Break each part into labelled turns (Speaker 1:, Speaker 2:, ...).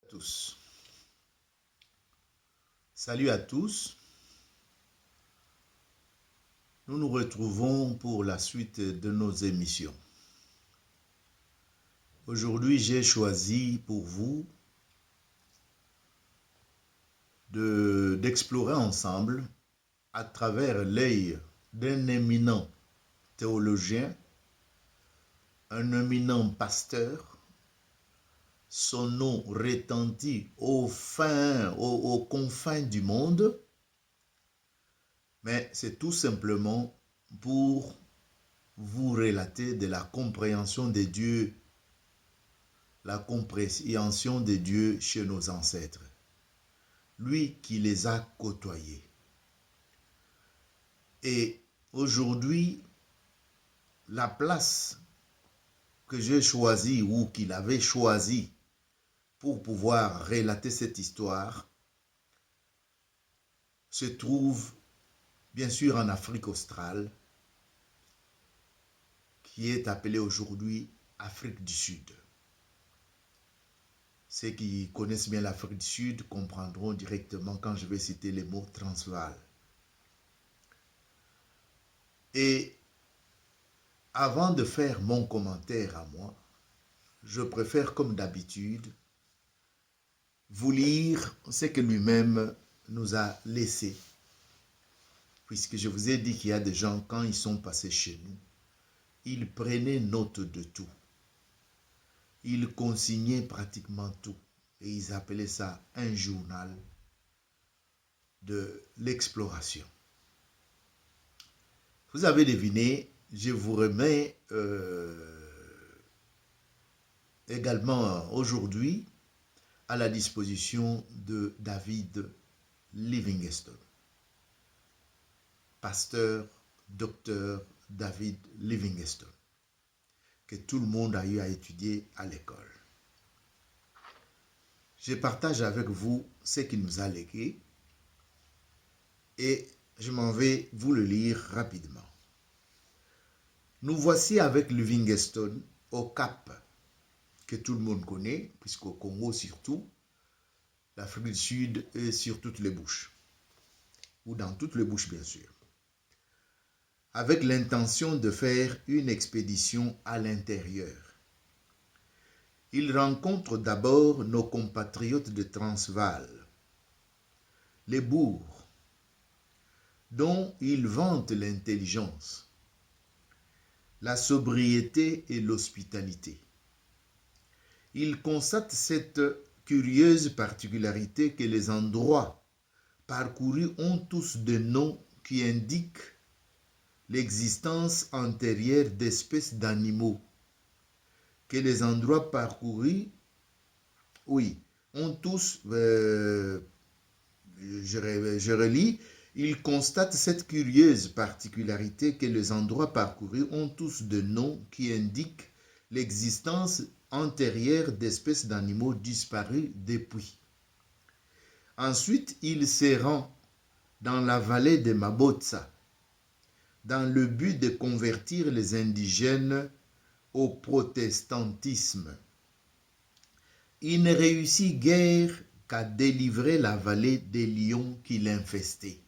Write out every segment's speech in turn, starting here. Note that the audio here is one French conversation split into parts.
Speaker 1: Tous. Salut à tous. Nous nous retrouvons pour la suite de nos émissions. Aujourd'hui, j'ai choisi pour vous d'explorer ensemble, à travers l'œil d'un éminent théologien, un éminent pasteur. Son nom retentit aux confins du monde, mais c'est tout simplement pour vous relater de la compréhension de Dieu, la compréhension de Dieu chez nos ancêtres, lui qui les a côtoyés. Et aujourd'hui, la place que j'ai choisie ou qu'il avait choisie pour pouvoir relater cette histoire se trouve bien sûr en Afrique australe, qui est appelée aujourd'hui Afrique du Sud. Ceux qui connaissent bien l'Afrique du Sud comprendront directement quand je vais citer les mots Transvaal. Et avant de faire mon commentaire à moi, je préfère comme d'habitude vous lire ce que lui-même nous a laissé. Puisque je vous ai dit qu'il y a des gens, quand ils sont passés chez nous, ils prenaient note de tout. Ils consignaient pratiquement tout. Et ils appelaient ça un journal de l'exploration. Vous avez deviné, je vous remets également aujourd'hui à la disposition de David Livingstone. Pasteur, docteur David Livingstone, que tout le monde a eu à étudier à l'école. Je partage avec vous ce qu'il nous a légué et je m'en vais vous le lire rapidement. Nous voici avec Livingstone au Cap, que tout le monde connaît, puisqu'au Congo surtout, l'Afrique du Sud est sur toutes les bouches, ou dans toutes les bouches bien sûr, avec l'intention de faire une expédition à l'intérieur. Il rencontre d'abord nos compatriotes de Transvaal, les Boers, dont il vante l'intelligence, la sobriété et l'hospitalité. Il constate cette curieuse particularité que les endroits parcourus ont tous des noms qui indiquent l'existence antérieure d'espèces d'animaux, que les endroits parcourus, ont tous, je relis, il constate cette curieuse particularité que les endroits parcourus ont tous de noms qui indiquent l'existence antérieure d'espèces d'animaux disparus depuis. Ensuite, il se rend dans la vallée de Mabotsa, dans le but de convertir les indigènes au protestantisme. Il ne réussit guère qu'à délivrer la vallée des lions qui l'infestaient.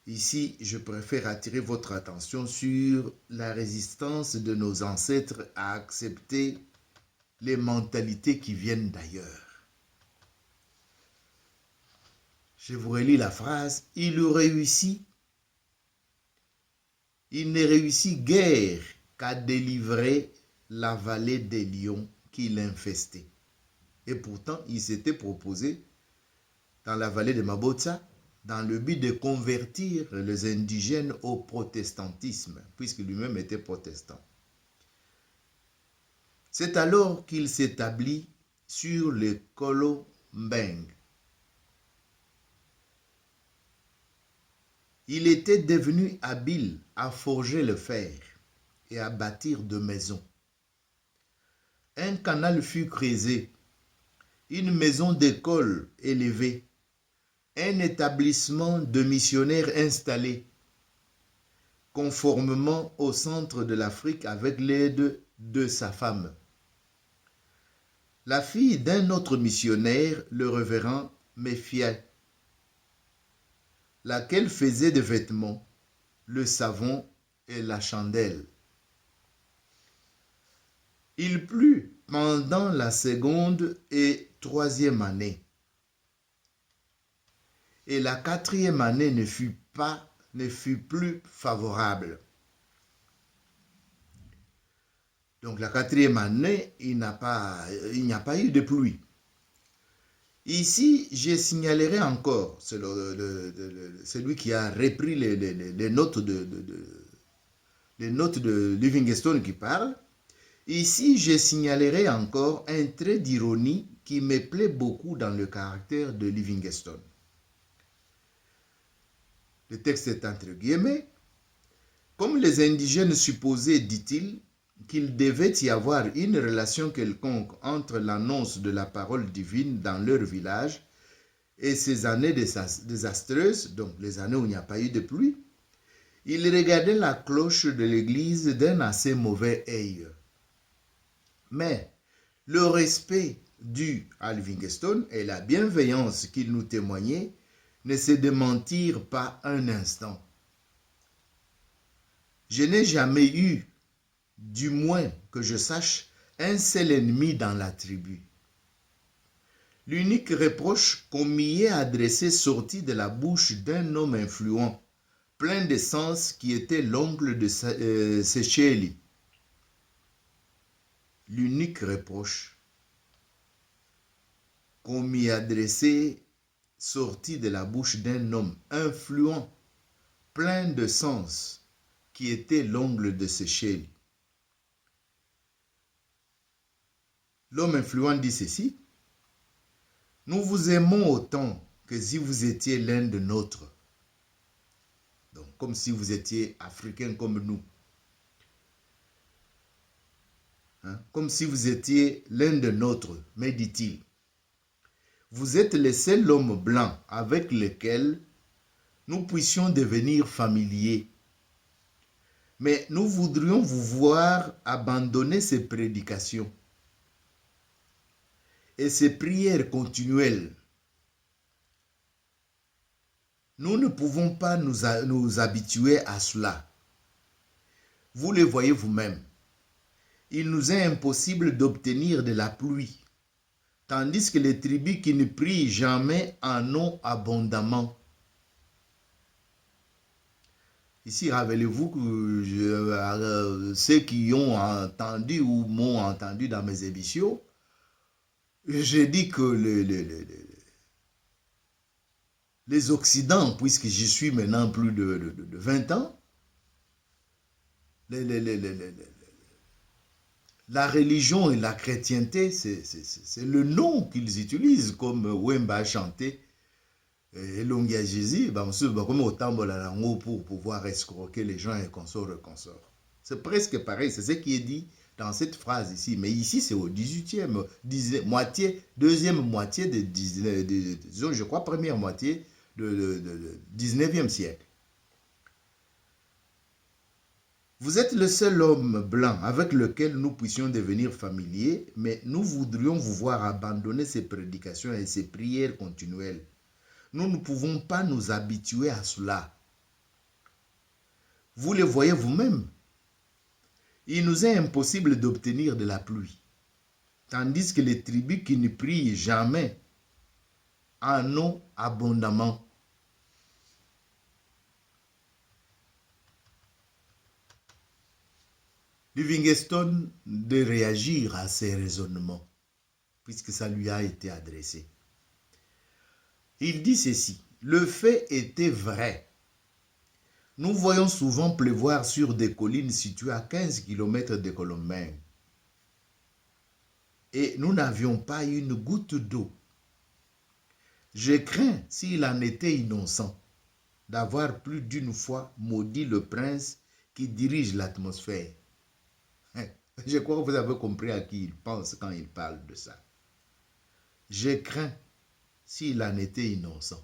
Speaker 1: Ici, je préfère attirer votre attention sur la résistance de nos ancêtres à accepter les mentalités qui viennent d'ailleurs. Je vous relis la phrase. Il ne réussit guère qu'à délivrer la vallée des lions qui l'infestaient. Et pourtant, il s'était proposé dans la vallée de Mabotsa, dans le but de convertir les indigènes au protestantisme, puisque lui-même était protestant. C'est alors qu'il s'établit sur le Kolo Mbeng. Il était devenu habile à forger le fer et à bâtir de maisons. Un canal fut creusé, une maison d'école élevée, un établissement de missionnaires installé, conformément au centre de l'Afrique avec l'aide de sa femme. la fille d'un autre missionnaire, le révérend Méphias, laquelle faisait des vêtements, le savon et la chandelle. Il plut pendant la seconde et troisième année. Et la quatrième année ne fut plus favorable. Donc la quatrième année, il n'y a pas eu de pluie. Ici, je signalerai encore, c'est celui qui a repris les notes de Livingstone qui parle. Ici, je signalerai encore un trait d'ironie qui me plaît beaucoup dans le caractère de Livingstone. Le texte est entre guillemets. Comme les indigènes supposaient, dit-il, qu'il devait y avoir une relation quelconque entre l'annonce de la parole divine dans leur village et ces années désastreuses, donc les années où il n'y a pas eu de pluie, il regardait la cloche de l'église d'un assez mauvais œil. Mais le respect dû à Livingstone et la bienveillance qu'il nous témoignait ne se démentirent pas un instant. Je n'ai jamais eu, du moins que je sache, un seul ennemi dans la tribu. L'unique reproche qu'on m'y ait adressé sortit de la bouche d'un homme influent, plein de sens, qui était l'oncle de Séchéli. L'unique reproche qu'on m'y adressé sortit de la bouche d'un homme influent, plein de sens, qui était l'oncle de Séchéli. L'homme influent dit ceci: nous vous aimons autant que si vous étiez l'un de nôtres. Donc, comme si vous étiez africain comme nous. Comme si vous étiez l'un de nôtres, mais dit-il, vous êtes le seul homme blanc avec lequel nous puissions devenir familiers. Mais nous voudrions vous voir abandonner ces prédications et ces prières continuelles. Nous ne pouvons pas nous habituer à cela. Vous le voyez vous-même. Il nous est impossible d'obtenir de la pluie, tandis que les tribus qui ne prient jamais en ont abondamment. Ici, rappelez-vous que ceux qui ont entendu ou m'ont entendu dans mes émissions, j'ai dit que les Occidents, puisque j'y suis maintenant plus de 20 ans, la religion et la chrétienté, c'est le nom qu'ils utilisent, comme Wemba a chanté, Elongia Jésus, comme autant pour pouvoir escroquer les gens et consorts. C'est presque pareil, c'est ce qui est dit dans cette phrase ici. Mais ici, c'est au 18e, deuxième moitié disons, je crois, première moitié du 19e siècle. Vous êtes le seul homme blanc avec lequel nous puissions devenir familiers, mais nous voudrions vous voir abandonner ces prédications et ces prières continuelles. Nous ne pouvons pas nous habituer à cela. Vous le voyez vous-même. Il nous est impossible d'obtenir de la pluie, tandis que les tribus qui ne prient jamais en ont abondamment. Livingstone de réagir à ces raisonnements, puisque ça lui a été adressé. Il dit ceci: le fait était vrai. Nous voyons souvent pleuvoir sur des collines situées à 15 km de Colombin. Et nous n'avions pas une goutte d'eau. Je crains, s'il en était innocent, d'avoir plus d'une fois maudit le prince qui dirige l'atmosphère. Je crois que vous avez compris à qui il pense quand il parle de ça. Je crains, s'il en était innocent.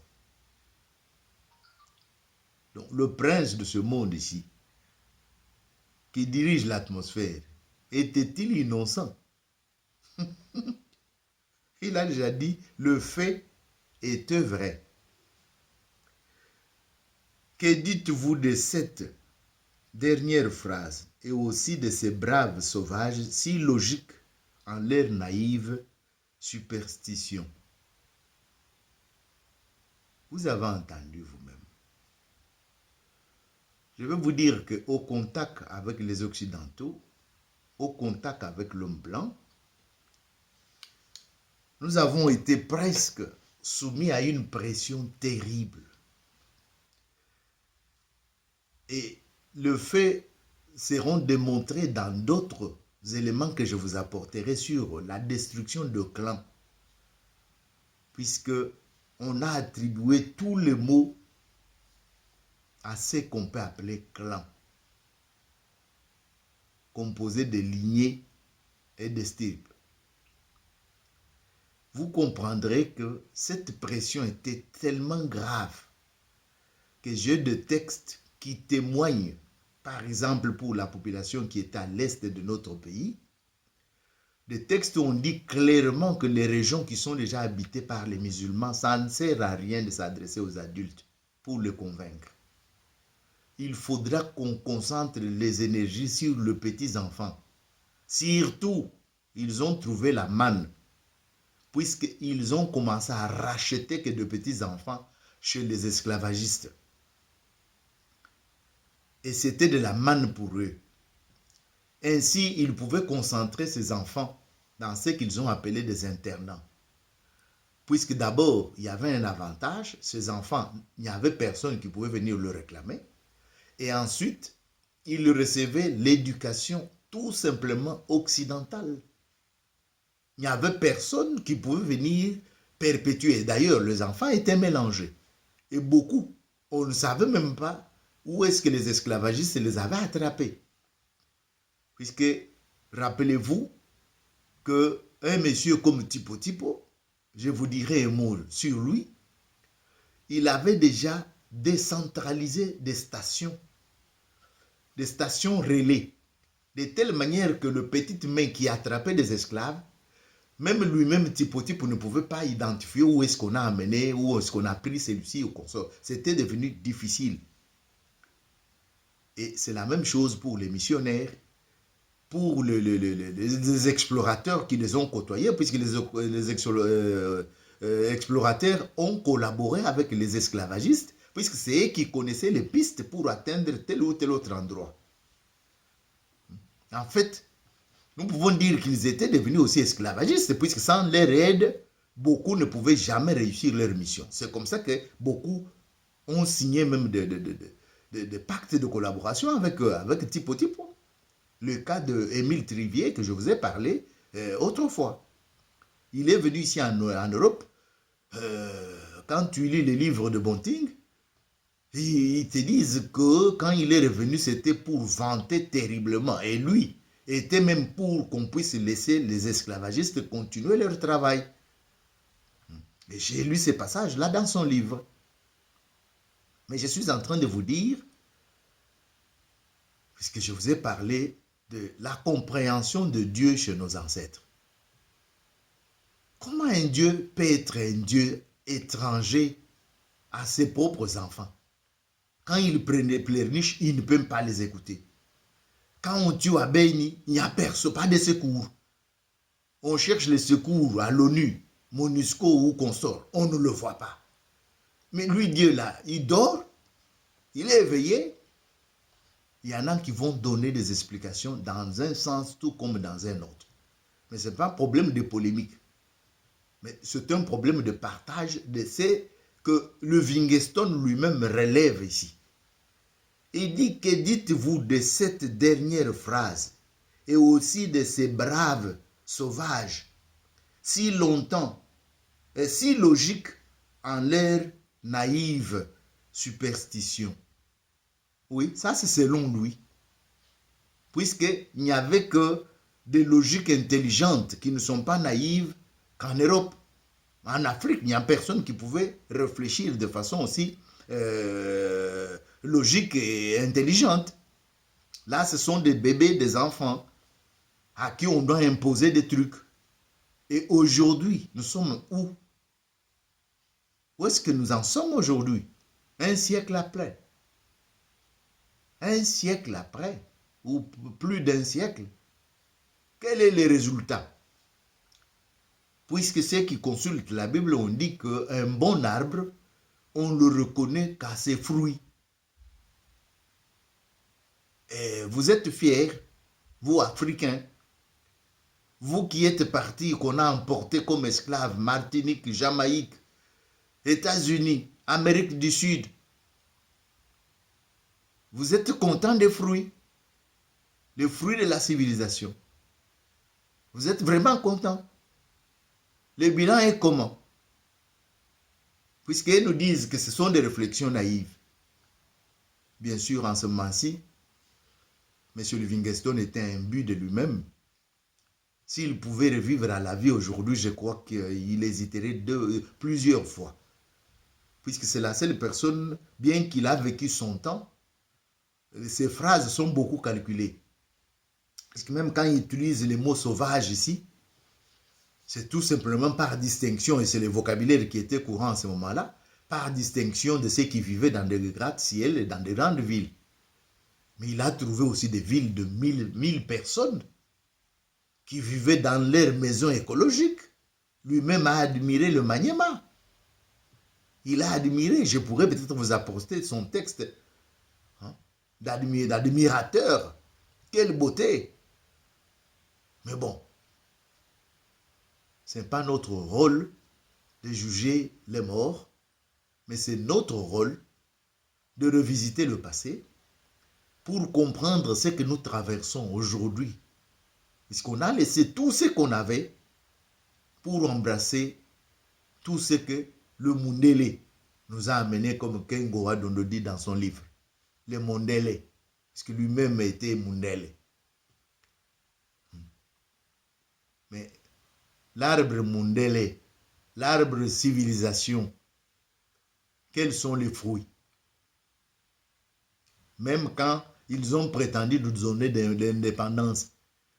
Speaker 1: Donc, le prince de ce monde ici, qui dirige l'atmosphère, était-il innocent? Il a déjà dit, le fait est vrai. Que dites-vous de cette dernière phrase et aussi de ces braves sauvages si logiques en leur naïve superstition? Vous avez entendu vous-même. Je vais vous dire qu'au contact avec les Occidentaux, au contact avec l'homme blanc, nous avons été presque soumis à une pression terrible. Et le fait seront démontrés dans d'autres éléments que je vous apporterai sur la destruction de clans, puisque on a attribué tous les mots à ce qu'on peut appeler clan, composé de lignées et de stirpes. Vous comprendrez que cette pression était tellement grave que j'ai des textes qui témoignent, par exemple pour la population qui est à l'est de notre pays, des textes où on dit clairement que les régions qui sont déjà habitées par les musulmans, ça ne sert à rien de s'adresser aux adultes pour les convaincre. Il faudra qu'on concentre les énergies sur les petits enfants. Surtout, ils ont trouvé la manne, puisqu'ils ont commencé à racheter que de petits enfants chez les esclavagistes. Et c'était de la manne pour eux. Ainsi, ils pouvaient concentrer ces enfants dans ce qu'ils ont appelé des internats. Puisque d'abord, il y avait un avantage, ces enfants, il n'y avait personne qui pouvait venir le réclamer. Et ensuite, ils recevaient l'éducation tout simplement occidentale. Il n'y avait personne qui pouvait venir perpétuer. D'ailleurs, les enfants étaient mélangés. Et beaucoup, on ne savait même pas où est-ce que les esclavagistes les avaient attrapés. Puisque, rappelez-vous qu'un monsieur comme Tipo Tipo, je vous dirai un mot sur lui, il avait déjà décentralisé des stations relais, de telle manière que le petit main qui attrapait des esclaves, même lui-même, Tipo Tipo, ne pouvait pas identifier où est-ce qu'on a amené, où est-ce qu'on a pris celui-ci au consort. C'était devenu difficile. Et c'est la même chose pour les missionnaires, pour les explorateurs qui les ont côtoyés, puisque les explorateurs ont collaboré avec les esclavagistes, puisque c'est eux qui connaissaient les pistes pour atteindre tel ou tel autre endroit. En fait, nous pouvons dire qu'ils étaient devenus aussi esclavagistes, puisque sans leur aide, beaucoup ne pouvaient jamais réussir leur mission. C'est comme ça que beaucoup ont signé même des pactes de collaboration avec Tipo Tipo. Le cas d'Émile Trivier, que je vous ai parlé autrefois. Il est venu ici en Europe. Quand tu lis les livres de Bonting, ils te disent que quand il est revenu, c'était pour vanter terriblement. Et lui était même pour qu'on puisse laisser les esclavagistes continuer leur travail. Et j'ai lu ces passages-là dans son livre. Mais je suis en train de vous dire, puisque je vous ai parlé de la compréhension de Dieu chez nos ancêtres. Comment un Dieu peut être un Dieu étranger à ses propres enfants? Quand ils pleurnichent, ils ne peuvent pas les écouter. Quand on tue à Beni, il n'y a personne, pas de secours. On cherche les secours à l'ONU, MONUSCO ou consort, on ne le voit pas. Mais lui, Dieu là, il dort, il est éveillé. Il y en a qui vont donner des explications dans un sens tout comme dans un autre. Mais ce n'est pas un problème de polémique. Mais c'est un problème de partage de ce que le Livingstone lui-même relève ici. Il dit, que dites-vous de cette dernière phrase et aussi de ces braves sauvages, si longtemps et si logiques en leur naïve superstition? Oui, ça c'est selon lui. Puisqu'il n'y avait que des logiques intelligentes qui ne sont pas naïves qu'en Europe. En Afrique, il n'y a personne qui pouvait réfléchir de façon aussi logique et intelligente. Là, ce sont des bébés, des enfants à qui on doit imposer des trucs. Et aujourd'hui, nous sommes où? Où est-ce que nous en sommes aujourd'hui? Un siècle après. Un siècle après, ou plus d'un siècle. Quel est le résultat? Puisque ceux qui consultent la Bible ont dit qu'un bon arbre, on le reconnaît qu'à ses fruits. Et vous êtes fiers, vous Africains, vous qui êtes partis, qu'on a emportés comme esclaves, Martinique, Jamaïque, États-Unis, Amérique du Sud. Vous êtes contents des fruits, les fruits de la civilisation. Vous êtes vraiment contents. Le bilan est comment? Puisqu'ils nous disent que ce sont des réflexions naïves. Bien sûr, en ce moment-ci, M. Livingstone était imbu de lui-même. S'il pouvait revivre à la vie aujourd'hui, je crois qu'il hésiterait plusieurs fois. Puisque c'est la seule personne, bien qu'il a vécu son temps, ses phrases sont beaucoup calculées. Parce que même quand il utilise les mots sauvages ici, c'est tout simplement par distinction, et c'est le vocabulaire qui était courant à ce moment-là, par distinction de ceux qui vivaient dans des gratte-ciel et dans des grandes villes. Mais il a trouvé aussi des villes de 1000 personnes qui vivaient dans leurs maisons écologiques. Lui-même a admiré le maniement. Il a admiré, je pourrais peut-être vous apporter son texte hein, d'admirateur. Quelle beauté! Mais bon, ce n'est pas notre rôle de juger les morts, mais c'est notre rôle de revisiter le passé pour comprendre ce que nous traversons aujourd'hui. Puisqu'on a laissé tout ce qu'on avait pour embrasser tout ce que le Mundele nous a amené, comme Ken Goradondo dit dans son livre. Le Mundele, parce que lui-même était Mundele. Mais l'arbre Mundele, l'arbre civilisation, quels sont les fruits? Même quand ils ont prétendu nous donner de l'indépendance.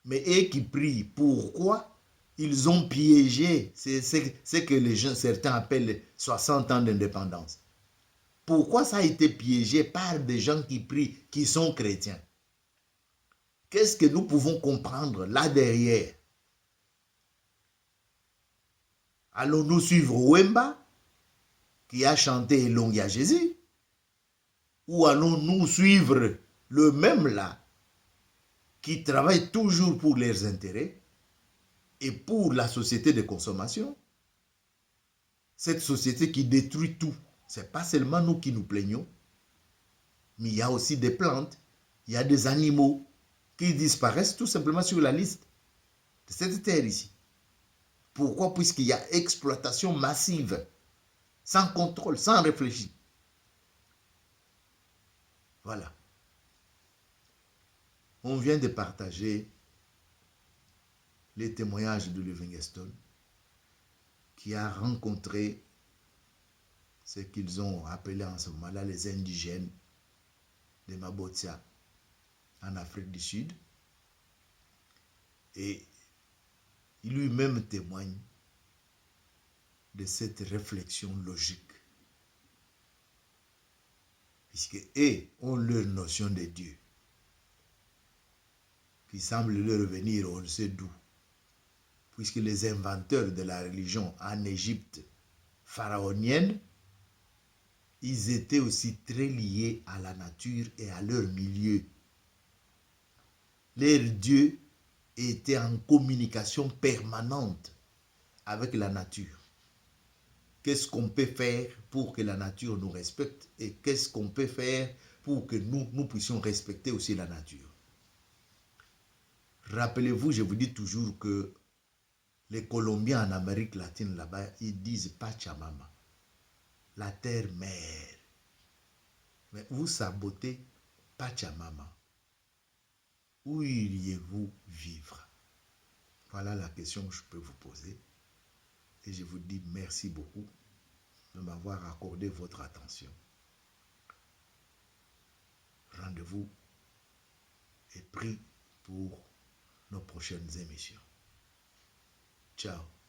Speaker 1: Mais eux qui prient, pourquoi ils ont piégé ce que les gens, certains appellent 60 ans d'indépendance? Pourquoi ça a été piégé par des gens qui prient, qui sont chrétiens? Qu'est-ce que nous pouvons comprendre là derrière? Allons-nous suivre Wemba, qui a chanté Elongia Jésus? Ou allons-nous suivre le même là, qui travaille toujours pour leurs intérêts et pour la société de consommation? Cette société qui détruit tout. Ce n'est pas seulement nous qui nous plaignons, mais il y a aussi des plantes, il y a des animaux qui disparaissent tout simplement sur la liste de cette terre ici. Pourquoi? Puisqu'il y a exploitation massive, sans contrôle, sans réfléchir. Voilà. On vient de partager les témoignages de Livingstone, qui a rencontré ce qu'ils ont appelé en ce moment-là les indigènes de Mabotia en Afrique du Sud. Et il lui-même témoigne de cette réflexion logique. Puisque eux ont leur notion de Dieu, qui semble leur venir on ne sait d'où. Puisque les inventeurs de la religion en Égypte pharaonienne, ils étaient aussi très liés à la nature et à leur milieu. Leur Dieu était en communication permanente avec la nature. Qu'est-ce qu'on peut faire pour que la nature nous respecte et qu'est-ce qu'on peut faire pour que nous puissions respecter aussi la nature. Rappelez-vous, je vous dis toujours que les Colombiens en Amérique latine là-bas, ils disent Pachamama, la terre-mère. Mais vous sabotez Pachamama. Où iriez-vous vivre? Voilà la question que je peux vous poser. Et je vous dis merci beaucoup de m'avoir accordé votre attention. Rendez-vous et prie pour nos prochaines émissions. Ciao.